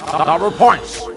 Double points.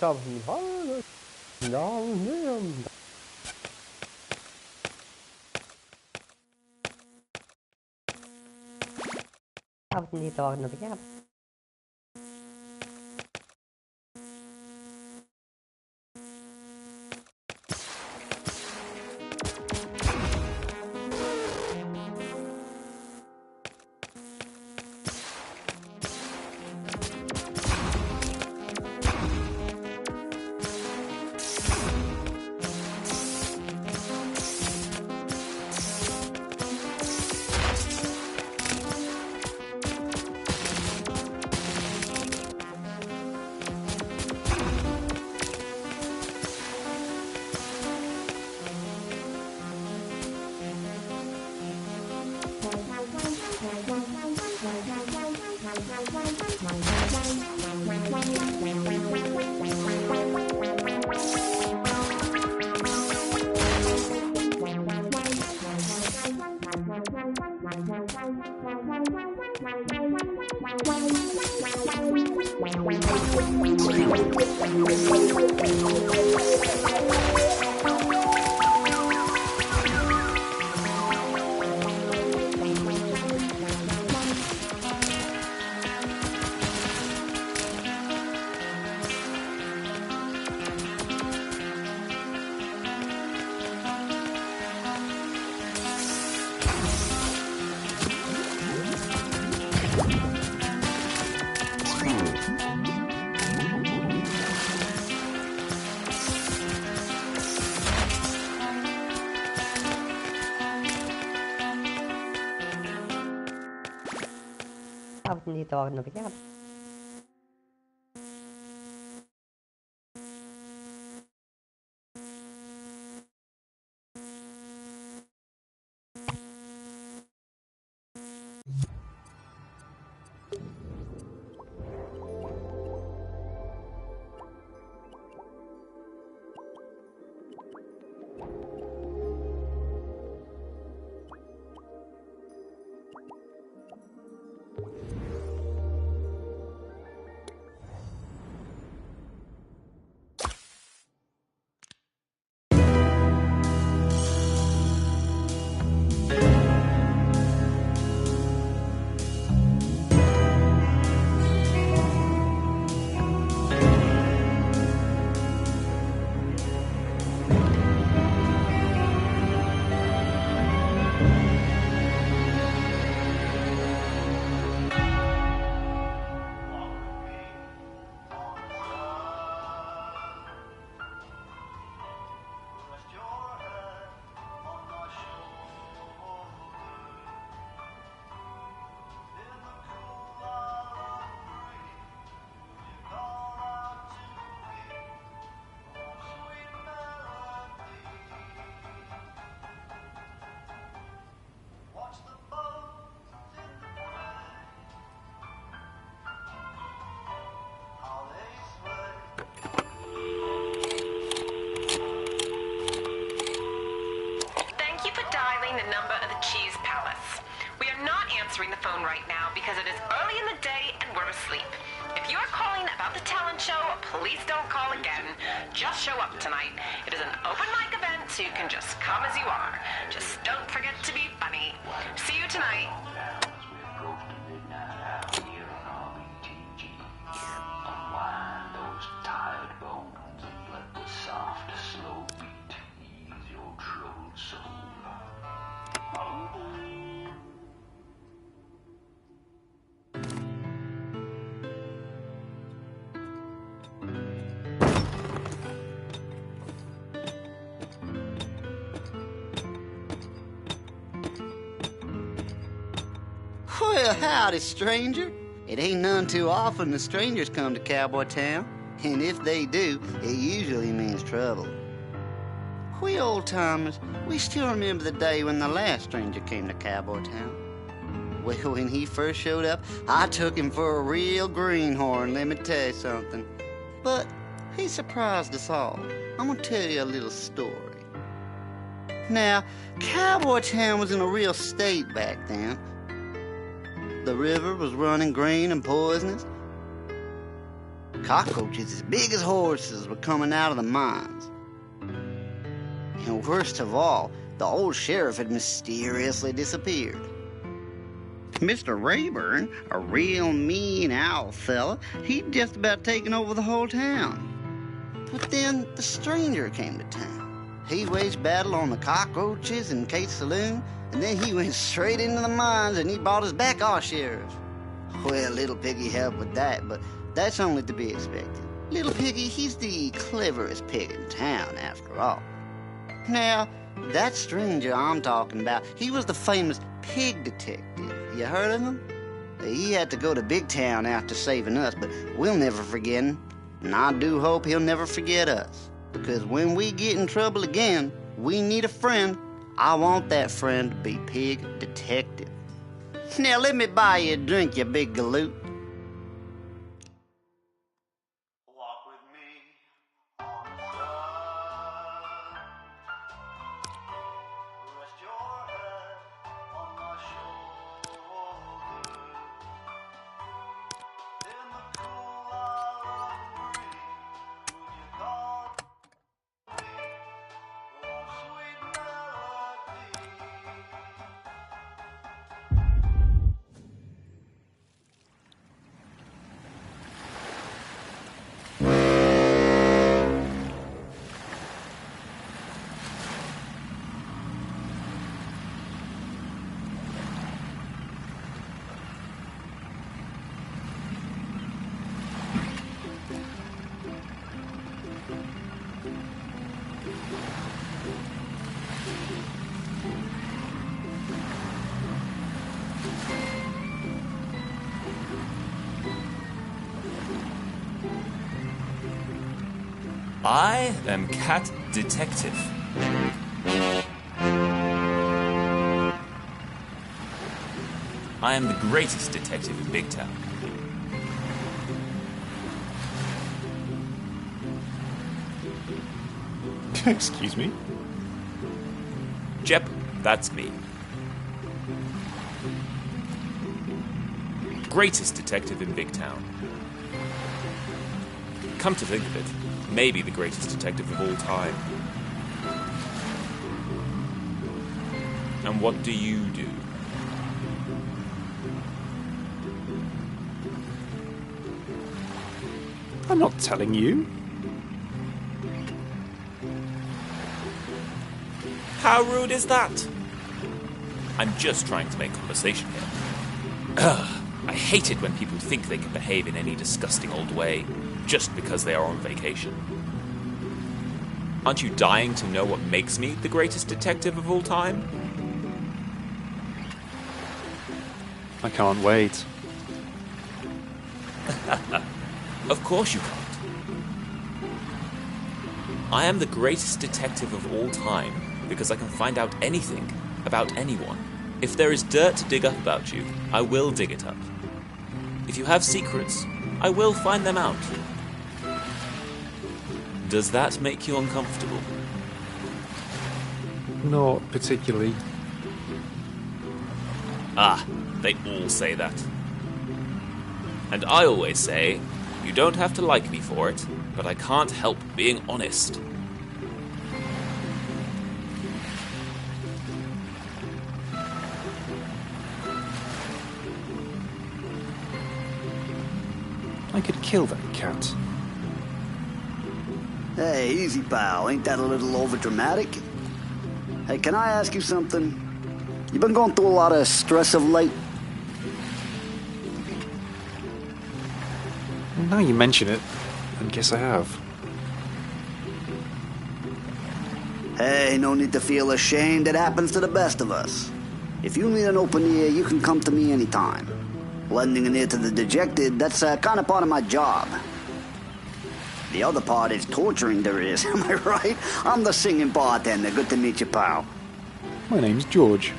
Of no, no. Dito ako nabigyan. Dito ako nabigyan. not the talent show, please don't call again. Just show up tonight. It is an open mic event, so you can just come as you are. Just don't forget to be funny. See you tonight. Well, howdy, stranger. It ain't none too often the strangers come to Cowboy Town, and if they do, it usually means trouble. We old-timers, we still remember the day when the last stranger came to Cowboy Town. Well, when he first showed up, I took him for a real greenhorn, let me tell you something. But he surprised us all. I'm gonna tell you a little story. Now, Cowboy Town was in a real state back then. The river was running green and poisonous. Cockroaches as big as horses were coming out of the mines. And worst of all, the old sheriff had mysteriously disappeared. Mr. Rayburn, a real mean owl fella, he'd just about taken over the whole town. But then the stranger came to town. He waged battle on the cockroaches in Kate's saloon, and then he went straight into the mines and he brought us back our sheriff. Well, Little Piggy helped with that, but that's only to be expected. Little Piggy, he's the cleverest pig in town, after all. Now, that stranger I'm talking about, he was the famous pig detective. You heard of him? He had to go to Big Town after saving us, but we'll never forget him. And I do hope he'll never forget us. Because when we get in trouble again, we need a friend. I want that friend to be Pig Detective. Now let me buy you a drink, you big galoot. Walk with me on the flood. Rest your head on my shoulder. In the cool island breeze, would you call me? Oh, sweet melody. I am Cat Detective. I am the greatest detective in Big Town. Excuse me? Jep, that's me. Greatest detective in Big Town. Come to think of it, maybe the greatest detective of all time. And what do you do? I'm not telling you. How rude is that? I'm just trying to make conversation here. Ugh, I hate it when people think they can behave in any disgusting old way just because they are on vacation. Aren't you dying to know what makes me the greatest detective of all time? I can't wait. Of course you can't. I am the greatest detective of all time because I can find out anything about anyone. If there is dirt to dig up about you, I will dig it up. If you have secrets, I will find them out. Does that make you uncomfortable? Not particularly. Ah, they all say that. And I always say, You don't have to like me for it, but I can't help being honest. I could kill that cat. Hey, easy, pal. Ain't that a little overdramatic? Hey, can I ask you something? You been going through a lot of stress of late? Now you mention it, I guess I have. Hey, no need to feel ashamed. It happens to the best of us. If you need an open ear, you can come to me anytime. Lending an ear to the dejected, that's kind of part of my job. The other part is torturing their ears, am I right? I'm the singing bartender. Good to meet you, pal. My name's George.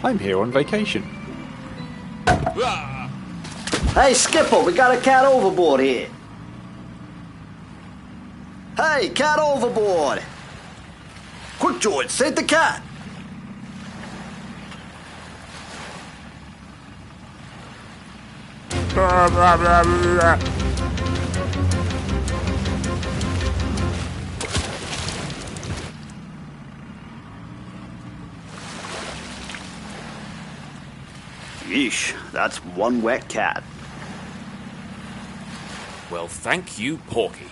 I'm here on vacation. Hey, Skipper, we got a cat overboard here. Hey, cat overboard. Quick, George, save the cat. Yeesh, that's one wet cat. Well, thank you, Porky.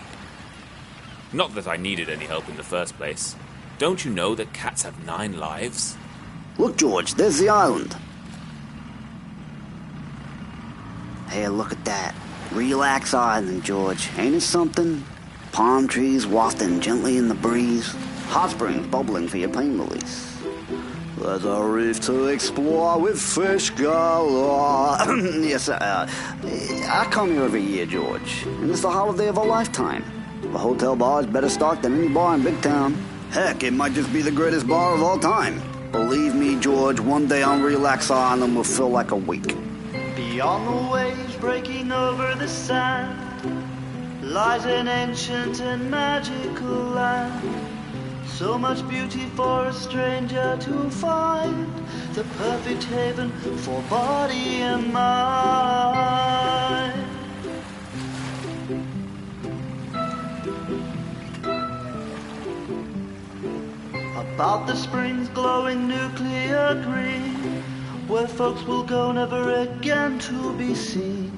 Not that I needed any help in the first place. Don't you know that cats have 9 lives? Look, George, there's the island. Hey, look at that. Relax Island, George. Ain't it something? Palm trees wafting gently in the breeze. Hot springs bubbling for your pain release. There's a reef to explore with fish galore. Yes, I come here every year, George. And it's the holiday of a lifetime. The hotel bar is better stocked than any bar in Big Town. Heck, it might just be the greatest bar of all time. Believe me, George, one day on Relax Island will feel like a week. Beyond the waves breaking over the sand lies an ancient and magical land. So much beauty for a stranger to find, the perfect haven for body and mind. About the springs glowing nuclear green, where folks will go never again to be seen.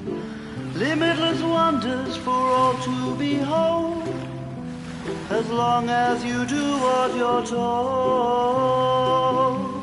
Limitless wonders for all to behold, as long as you do what you're told.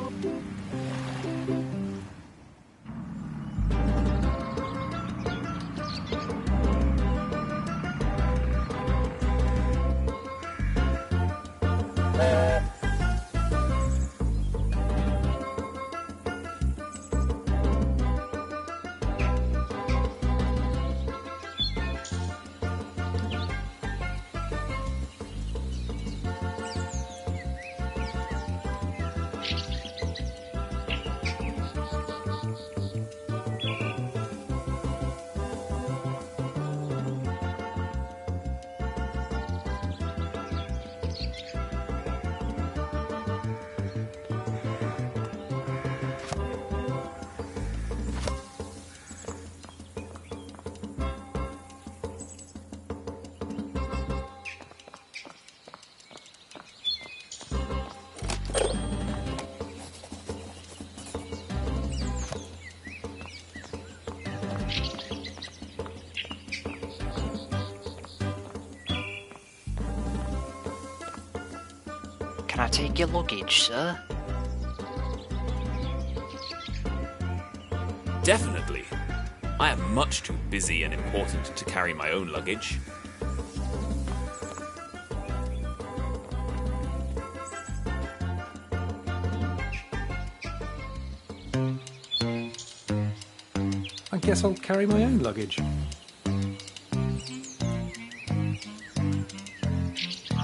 Can I take your luggage, sir? Definitely. I am much too busy and important to carry my own luggage. I guess I'll carry my own luggage.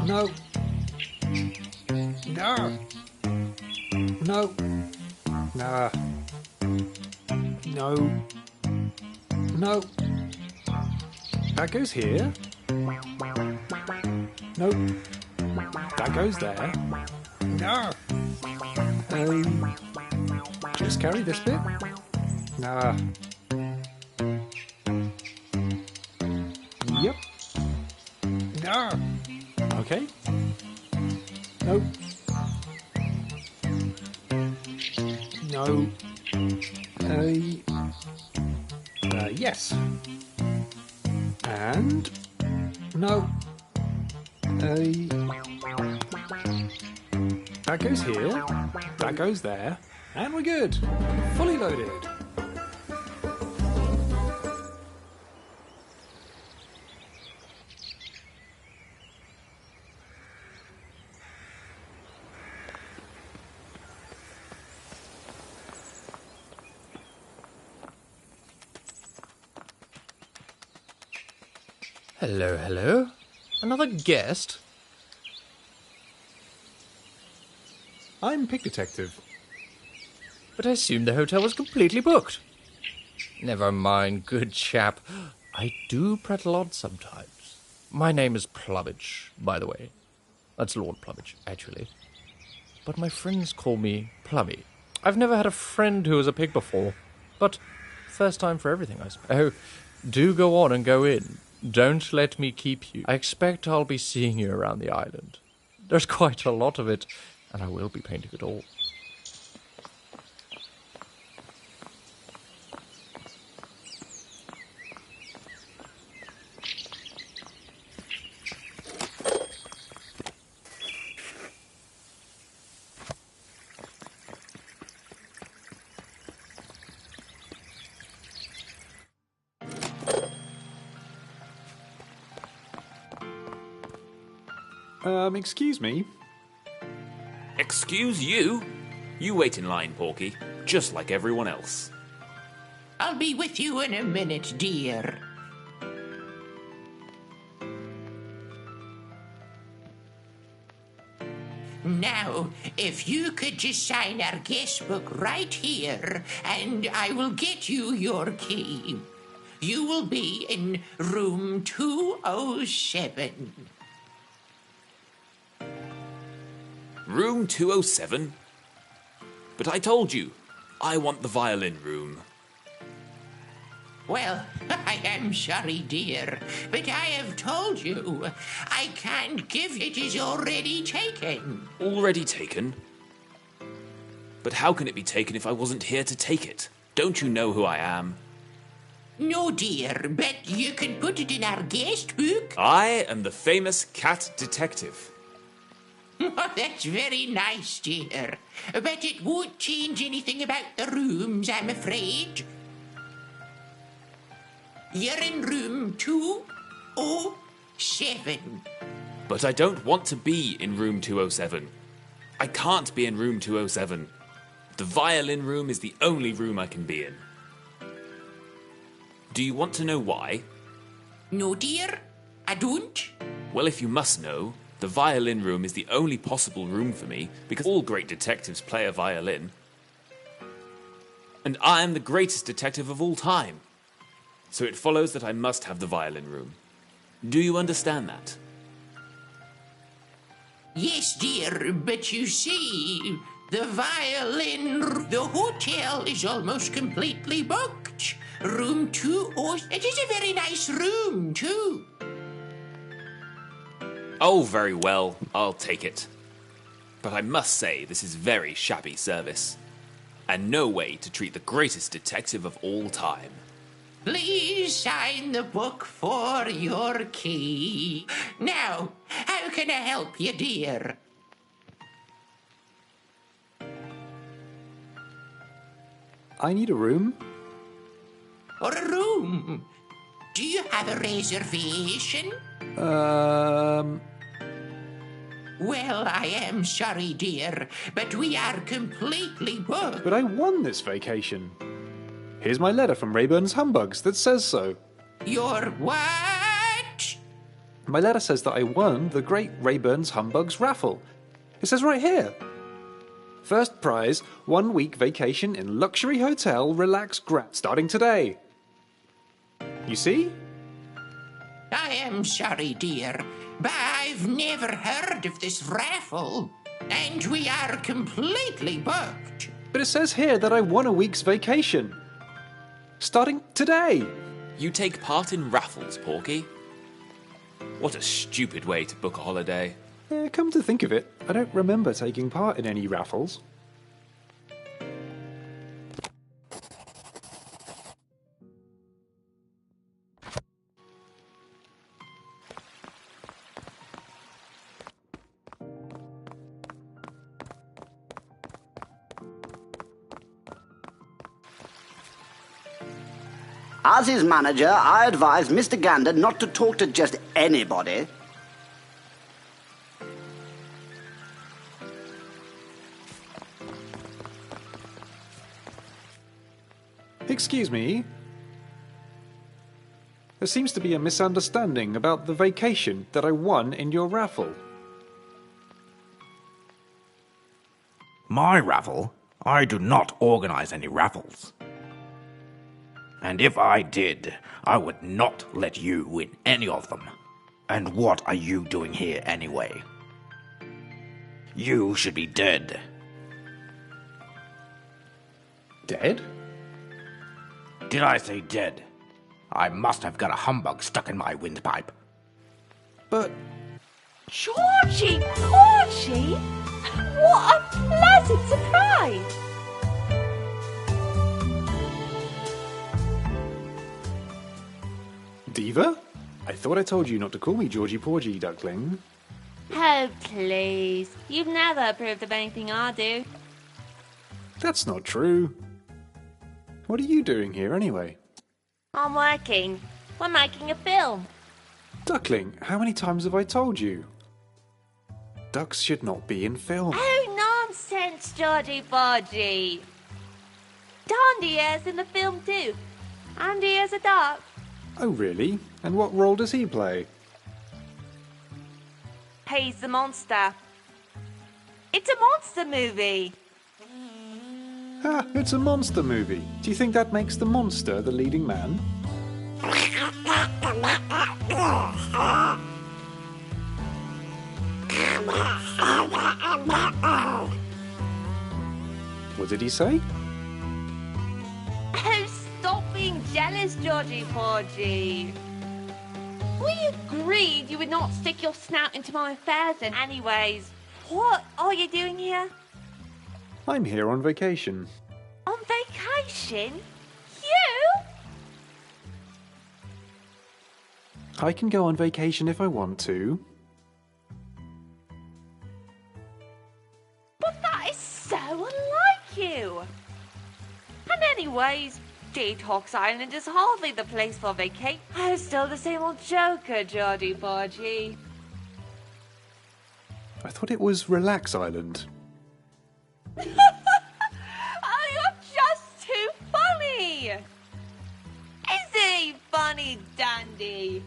No. No. No. Nah. No. No. That goes here. Nope. That goes there. No. Just carry this bit. Nah. Okay. No. No. Yes. And no. That goes here. That goes there. And we're good. Fully loaded. Hello, hello. Another guest? I'm Pig Detective. But I assumed the hotel was completely booked. Never mind, good chap. I do prattle on sometimes. My name is Plummage, by the way. That's Lord Plummage, actually. But my friends call me Plummy. I've never had a friend who was a pig before. But first time for everything, I suppose. Oh, do go on and go in. Don't let me keep you. I expect I'll be seeing you around the island. There's quite a lot of it, and I will be painting it all. Excuse me? Excuse you? You wait in line, Porky, just like everyone else. I'll be with you in a minute, dear. Now, if you could just sign our guest book right here, and I will get you your key. You will be in room 207. Room 207? But I told you, I want the violin room. Well, I am sorry, dear, but I have told you I can't give it. It is already taken. Already taken? But how can it be taken if I wasn't here to take it? Don't you know who I am? No, dear, but you can put it in our guest book. I am the famous cat detective. Oh, that's very nice, dear. But it won't change anything about the rooms, I'm afraid. You're in room 207. But I don't want to be in room 207. I can't be in room 207. The violin room is the only room I can be in. Do you want to know why? No, dear, I don't. Well, if you must know, the violin room is the only possible room for me because all great detectives play a violin. And I am the greatest detective of all time. So it follows that I must have the violin room. Do you understand that? Yes, dear, but you see, the hotel is almost completely booked. Room 207. It is a very nice room, too. Oh, very well, I'll take it. But I must say this is very shabby service, and no way to treat the greatest detective of all time. Please sign the book for your key. Now, how can I help you, dear? I need a room. Or a room? Do you have a reservation? Well, I am sorry, dear, but we are completely booked. But I won this vacation. Here's my letter from Rayburn's Humbugs that says so. Your what? My letter says that I won the Great Rayburn's Humbugs raffle. It says right here. First prize, 1 week vacation in luxury hotel, relax Grat, starting today. You see? I am sorry, dear, but I've never heard of this raffle, and we are completely booked. But it says here that I won a week's vacation. Starting today. You take part in raffles, Porky? What a stupid way to book a holiday. Come to think of it, I don't remember taking part in any raffles. As his manager, I advise Mr. Gander not to talk to just anybody. Excuse me. There seems to be a misunderstanding about the vacation that I won in your raffle. My raffle? I do not organize any raffles. And if I did, I would not let you win any of them. And what are you doing here anyway? You should be dead. Dead? Did I say dead? I must have got a humbug stuck in my windpipe. But... Georgie Porgy! What a pleasant surprise! Diva? I thought I told you not to call me Georgie Porgy, duckling. Oh, please. You've never approved of anything I do. That's not true. What are you doing here anyway? I'm working. We're making a film. Duckling, how many times have I told you? Ducks should not be in film. Oh, nonsense, Georgie Porgy. Dandy is in the film too. Andy is a duck. Oh, really? And what role does he play? He's the monster. It's a monster movie. Ah, it's a monster movie. Do you think that makes the monster the leading man? What did he say? Oh, stop being jealous, Georgie Porgy. We agreed you would not stick your snout into my affairs and anyways. What are you doing here? I'm here on vacation. On vacation? You? I can go on vacation if I want to. But that is so unlike you. And anyways, Detox Island is hardly the place for vacation. Oh, still the same old joker, Georgie Porgy. I thought it was Relax Island. Oh, you're just too funny! Is he funny, Dandy?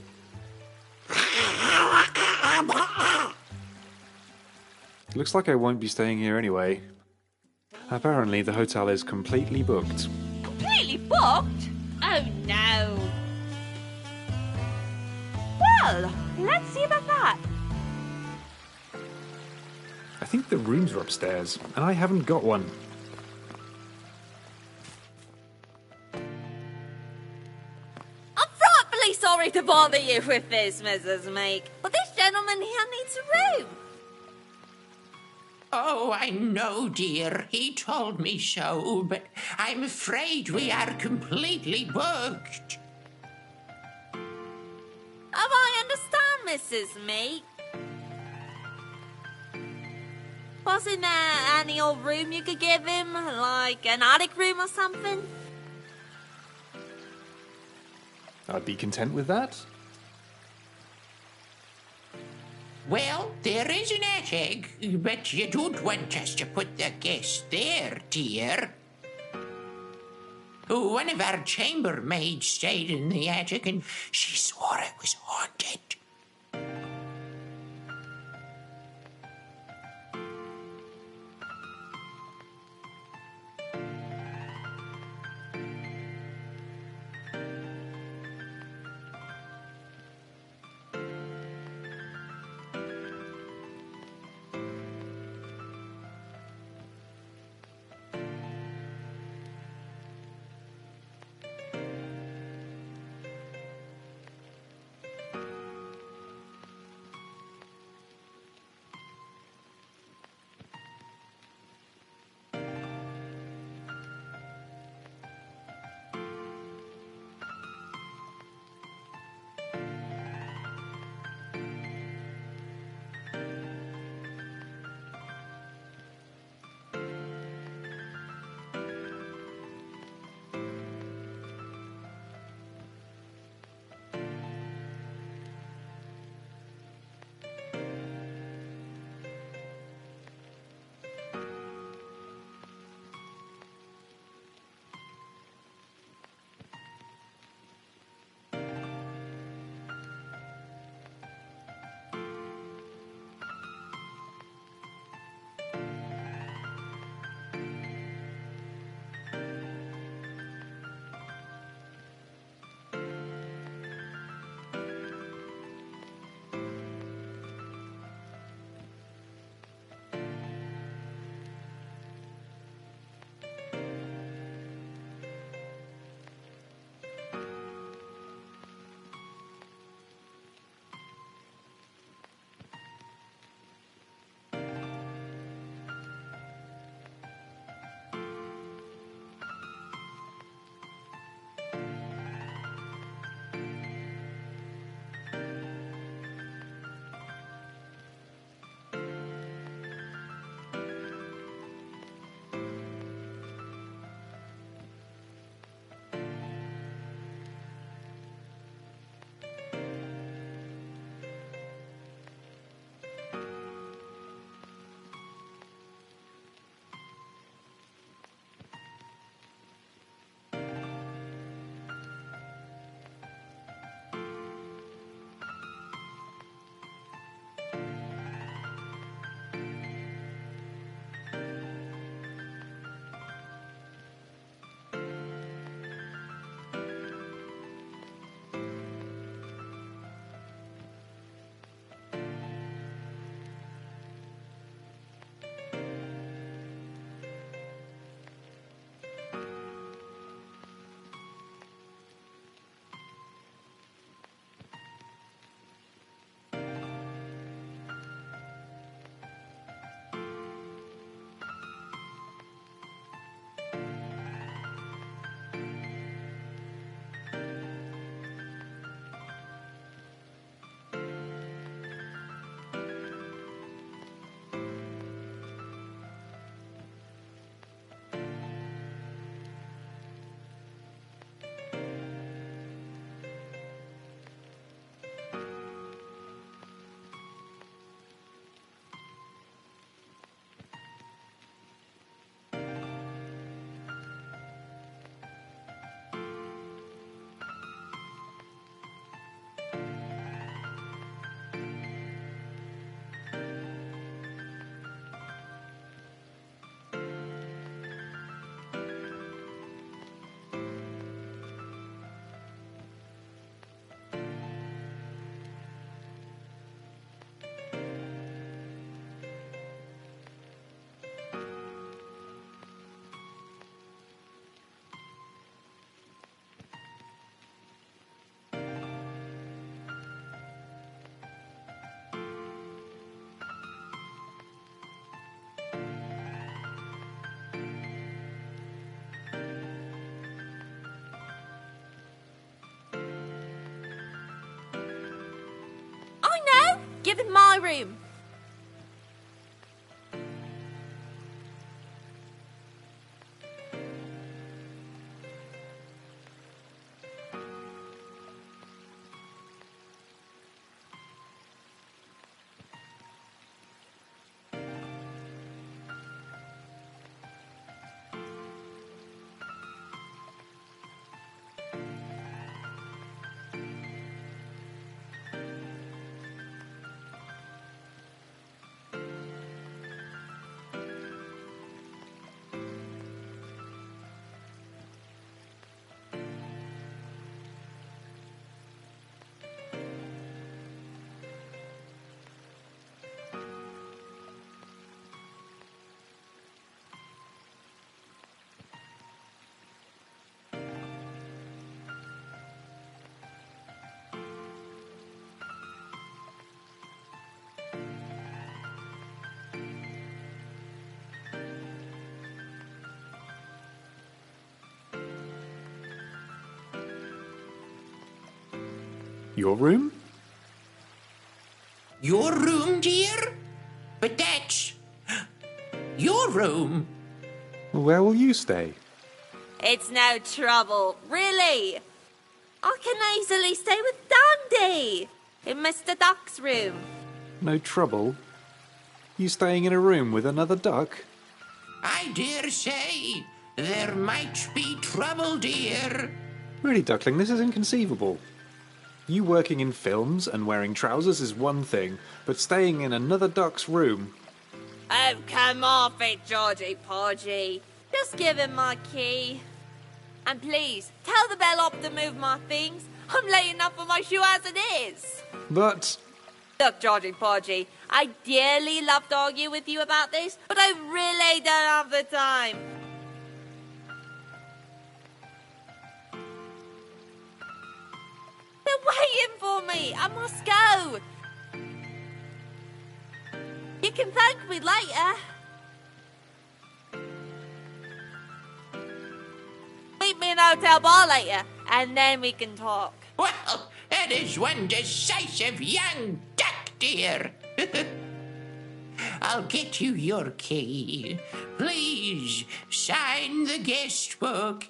Looks like I won't be staying here anyway. Apparently the hotel is completely booked. Completely booked? Oh no. Well, let's see about that. I think the rooms are upstairs, and I haven't got one. I'm frightfully sorry to bother you with this, Mrs. Meek, but this gentleman here needs a room. Oh, I know, dear. He told me so, but I'm afraid we are completely booked. I understand, Mrs. Meek. Wasn't there any old room you could give him? Like an attic room or something? I'd be content with that. Well, there is an attic, but you don't want us to put the guests there, dear. One of our chambermaids stayed in the attic and she swore it was haunted. Give him my room. Your room? Your room, dear? But that's your room. Where will you stay? It's no trouble, really. I can easily stay with Dandy in Mr. Duck's room. No trouble? You staying in a room with another duck? I dare say there might be trouble, dear. Really, Duckling, this is inconceivable. You working in films and wearing trousers is one thing, but staying in another duck's room... Oh, come off it, Georgie Porgy. Just give him my key. And please, tell the bellhop to move my things. I'm late enough for my shoe as it is. But... Look, Georgie Porgy, I dearly love to argue with you about this, but I really don't have the time. They're waiting for me. I must go. You can thank me later. Meet me in the hotel bar later, and then we can talk. Well, that is one decisive young duck, dear. I'll get you your key. Please sign the guest book.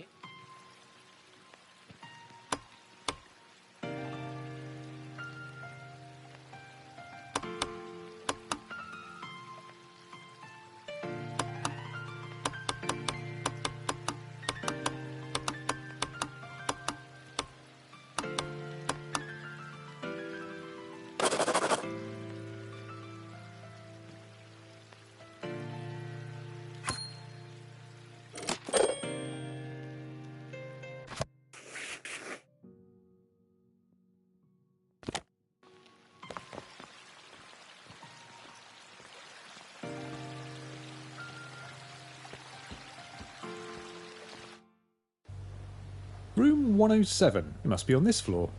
Room 107. It must be on this floor.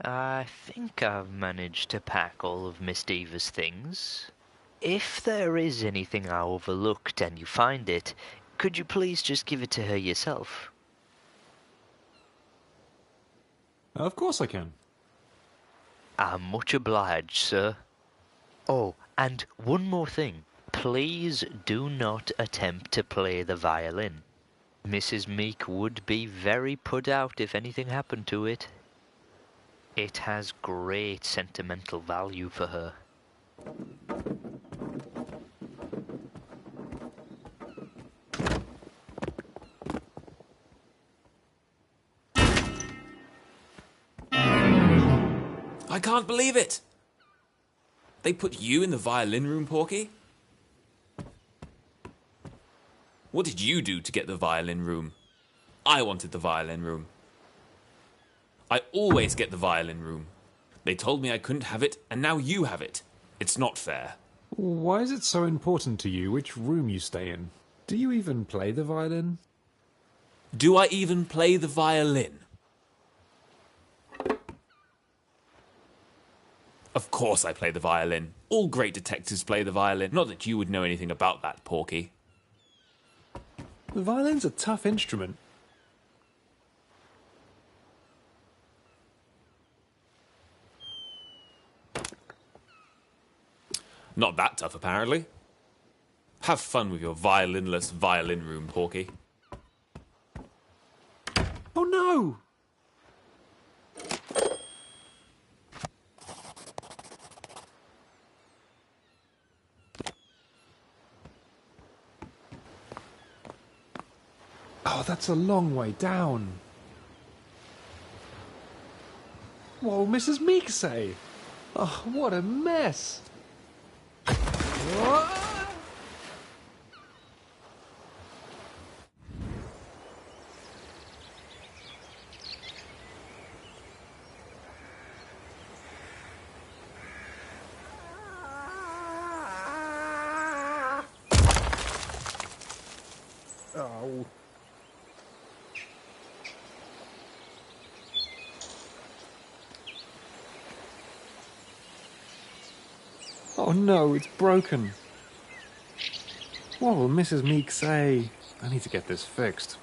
I think I've managed to pack all of Miss Diva's things. If there is anything I overlooked and you find it, could you please just give it to her yourself? Of course I can. I'm much obliged, sir. Oh, and one more thing. Please do not attempt to play the violin. Mrs. Meek would be very put out if anything happened to it. It has great sentimental value for her. I can't believe it! They put you in the violin room, Porky? What did you do to get the violin room? I wanted the violin room. I always get the violin room. They told me I couldn't have it, and now you have it. It's not fair. Why is it so important to you which room you stay in? Do you even play the violin? Do I even play the violin? Of course I play the violin. All great detectives play the violin. Not that you would know anything about that, Porky. The violin's a tough instrument. Not that tough, apparently. Have fun with your violinless violin room, Porky. Oh no! Oh, that's a long way down. Whoa, Mrs. Meek say? Oh, what a mess. Whoa. Oh. Oh no, it's broken. What will Mrs. Meek say? I need to get this fixed.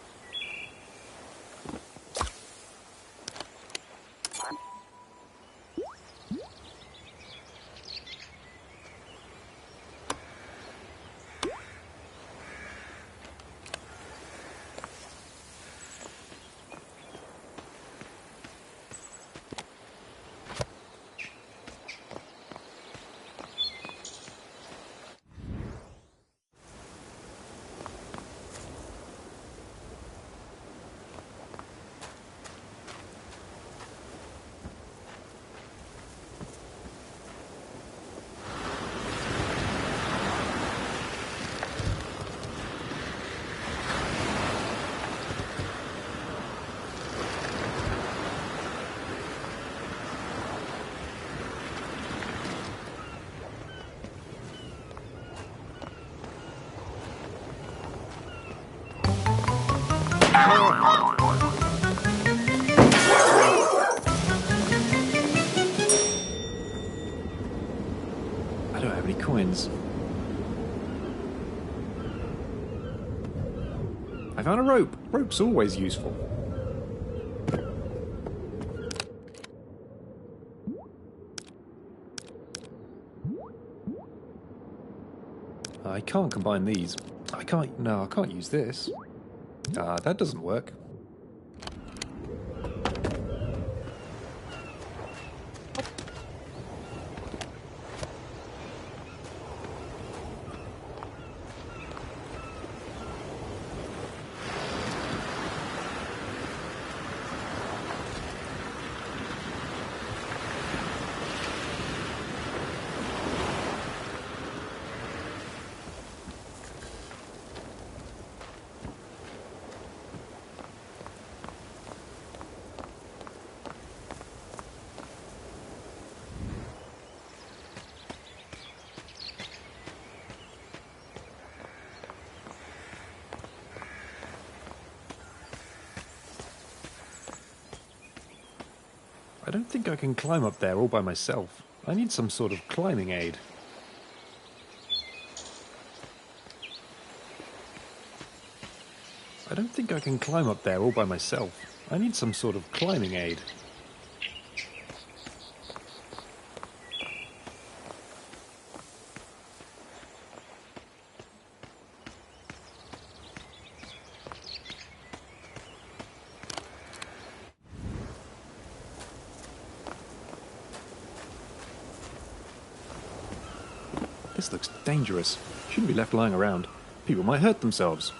I don't have any coins. I found a rope. Rope's always useful. I can't combine these. I can't use this. That doesn't work. I don't think I can climb up there all by myself. I need some sort of climbing aid. I don't think I can climb up there all by myself. I need some sort of climbing aid. This looks dangerous. Shouldn't be left lying around. People might hurt themselves.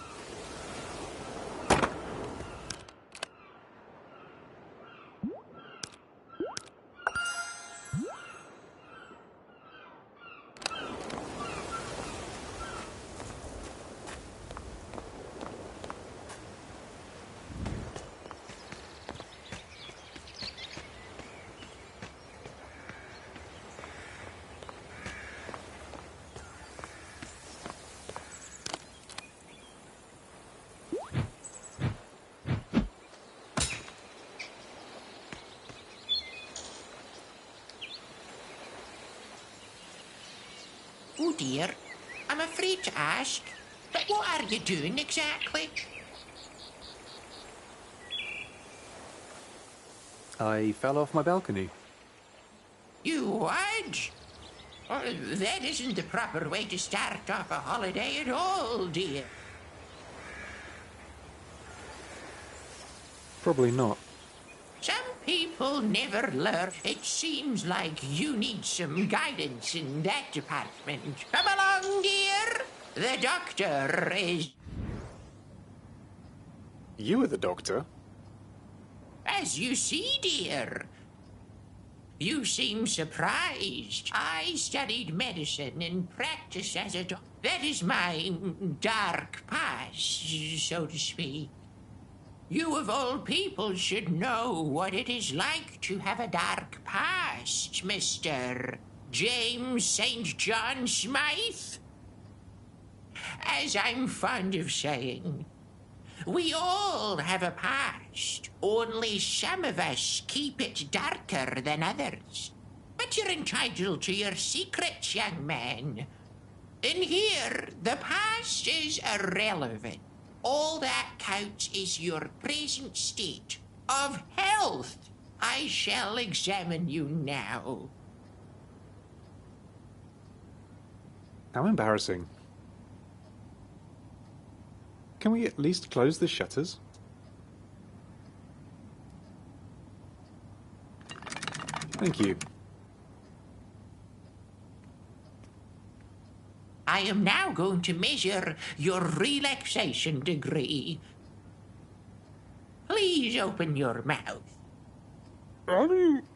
Oh dear, I'm afraid to ask, but what are you doing exactly? I fell off my balcony. You would? Oh, that isn't the proper way to start off a holiday at all, dear. Probably not. Some people never learn. It seems like you need some guidance in that department. Come along, dear. The doctor is... You were the doctor? As you see, dear. You seem surprised. I studied medicine and practiced as a doctor. That is my dark past, so to speak. You of all people should know what it is like to have a dark past, Mr. James St. John Smythe. As I'm fond of saying, we all have a past, only some of us keep it darker than others. But you're entitled to your secrets, young man. In here, the past is irrelevant. All that counts is your present state of health. I shall examine you now. How embarrassing. Can we at least close the shutters? Thank you. I am now going to measure your relaxation degree. Please open your mouth. Oh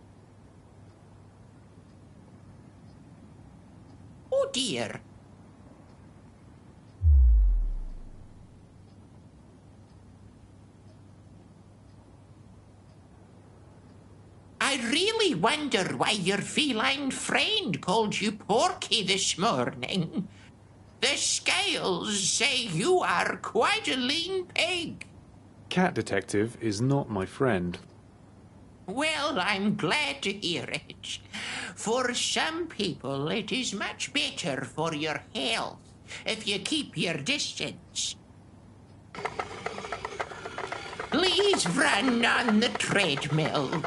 dear. I really wonder why your feline friend called you Porky this morning. The scales say you are quite a lean pig. Cat Detective is not my friend. Well, I'm glad to hear it. For some people, it is much better for your health if you keep your distance. Please run on the treadmill.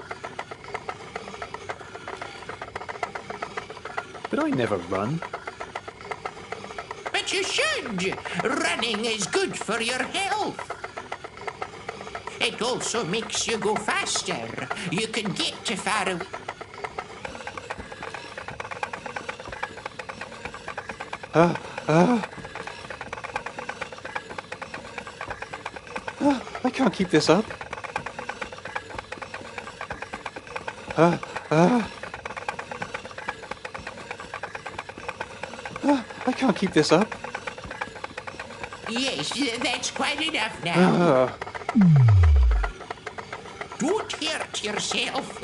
But I never run. But you should. Running is good for your health. It also makes you go faster. You can get to far away. I can't keep this up. I can't keep this up. Yes, that's quite enough now. Don't hurt yourself.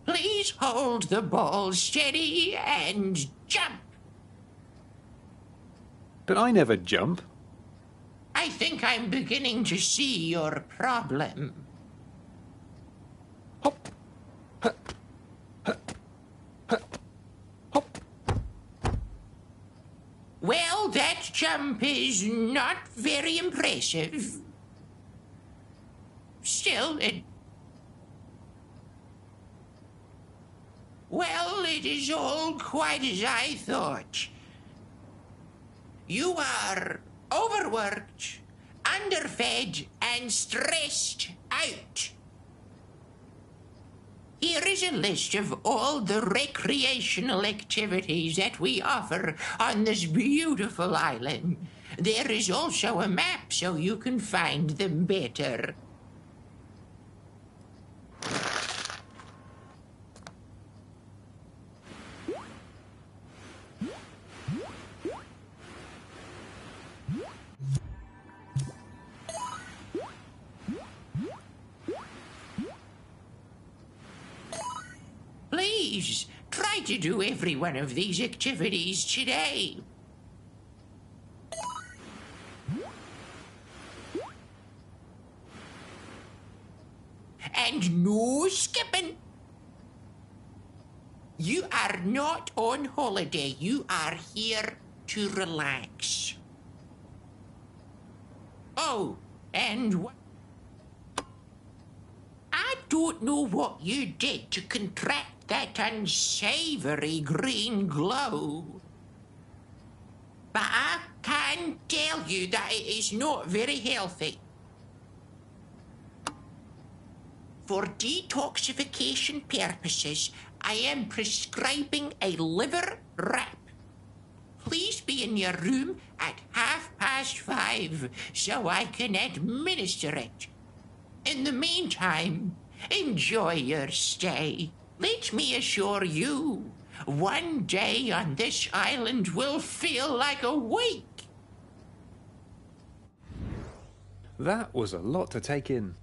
Please hold the ball steady and jump. But I never jump. I think I'm beginning to see your problem. Hop. Hop. Well, that jump is not very impressive. Still, Well, it is all quite as I thought. You are overworked, underfed, and stressed out. Here is a list of all the recreational activities that we offer on this beautiful island. There is also a map so you can find them better. Please, try to do every one of these activities today. And no skipping. You are not on holiday. You are here to relax. Oh, and I don't know what you did to contract that unsavory green glow, but I can tell you that it is not very healthy. For detoxification purposes, I am prescribing a liver wrap. Please be in your room at 5:30 so I can administer it. In the meantime, enjoy your stay. Let me assure you, one day on this island will feel like a week. That was a lot to take in.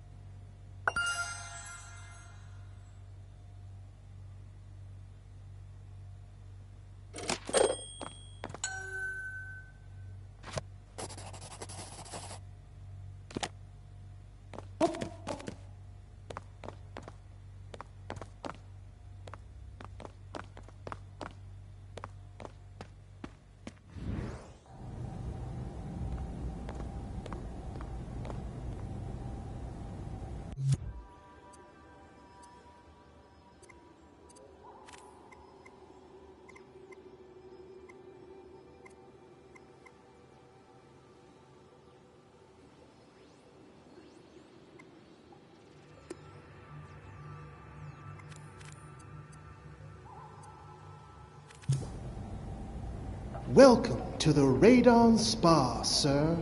Welcome to the Radon Spa, sir.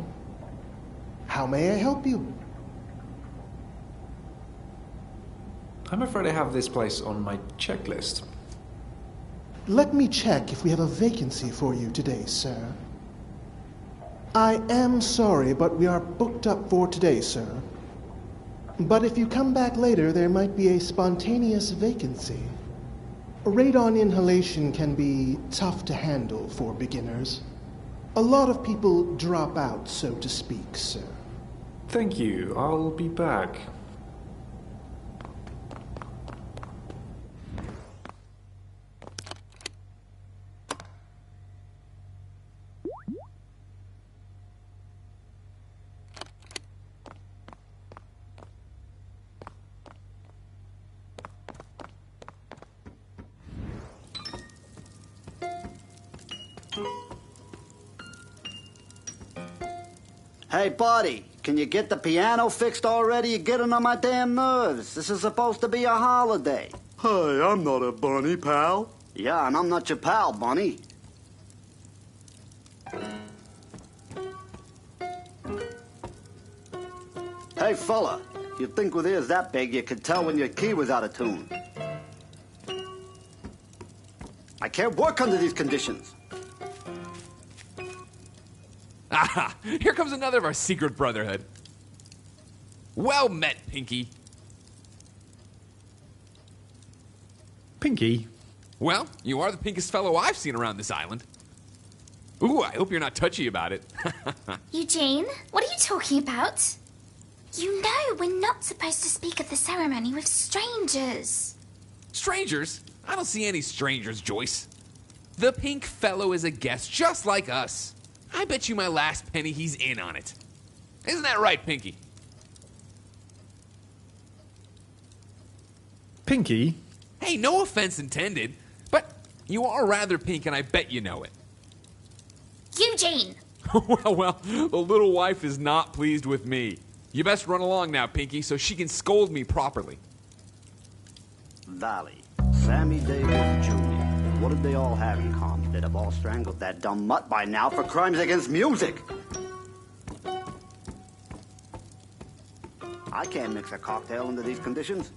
How may I help you? I'm afraid I have this place on my checklist. Let me check if we have a vacancy for you today, sir. I am sorry, but we are booked up for today, sir. But if you come back later, there might be a spontaneous vacancy. Radon inhalation can be tough to handle for beginners. A lot of people drop out, so to speak, sir. Thank you. I'll be back. Hey, buddy, can you get the piano fixed already? You're getting on my damn nerves. This is supposed to be a holiday. Hey, I'm not a bunny, pal. Yeah, and I'm not your pal, Bunny. Hey, fella, you'd think with ears that big you could tell when your key was out of tune. I can't work under these conditions. Ah, here comes another of our secret brotherhood. Well met, Pinky. Pinky? Well, you are the pinkest fellow I've seen around this island. Ooh, I hope you're not touchy about it. Eugene, what are you talking about? You know we're not supposed to speak at the ceremony with strangers. Strangers? I don't see any strangers, Joyce. The pink fellow is a guest just like us. I bet you my last penny he's in on it. Isn't that right, Pinky? Pinky? Hey, no offense intended, but you are rather pink and I bet you know it. Eugene! well, the little wife is not pleased with me. You best run along now, Pinky, so she can scold me properly. Valley, Sammy Davis Jr. What did they all have in common? They'd have all strangled that dumb mutt by now for crimes against music. I can't mix a cocktail under these conditions.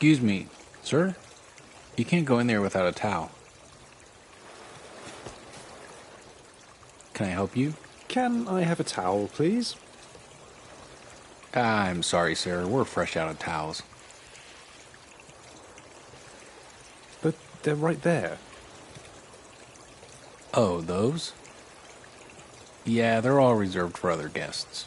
Excuse me, sir? You can't go in there without a towel. Can I help you? Can I have a towel, please? I'm sorry, sir. We're fresh out of towels. But they're right there. Oh, those? Yeah, they're all reserved for other guests.